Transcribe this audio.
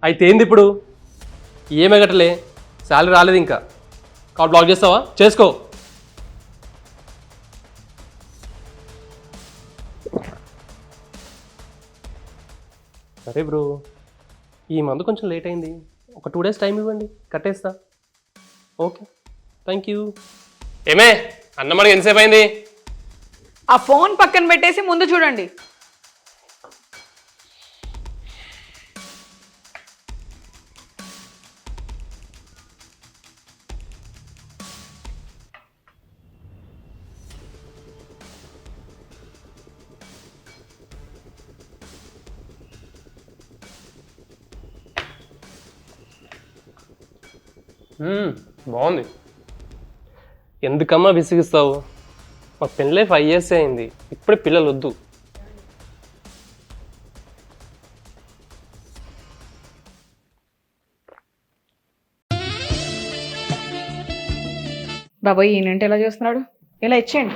అయితే ఏంది ఇప్పుడు? ఏమే గట్టలే, శాలరీ రాలేదు ఇంకా. కాల్ బ్లాక్ చేస్తావా? చేసుకో. సరే బ్రో, ఈ మంత్ కొంచెం లేట్ అయింది, ఒక 2 days టైం ఇవ్వండి, కట్టేస్తా. Okay, thank you. ఏమే అన్నమడికి ఎంతసేపు అయింది? ఆ ఫోన్ పక్కన పెట్టేసి ముందు చూడండి. బాగుంది. ఎందుకమ్మా విసిగిస్తావు? మా పెళ్ళై 5 years అయింది, ఇప్పుడే పిల్లలు వద్దు. బాబాయ్ ఈయనంటే ఎలా చేస్తున్నాడు, ఇలా ఇచ్చేయండి.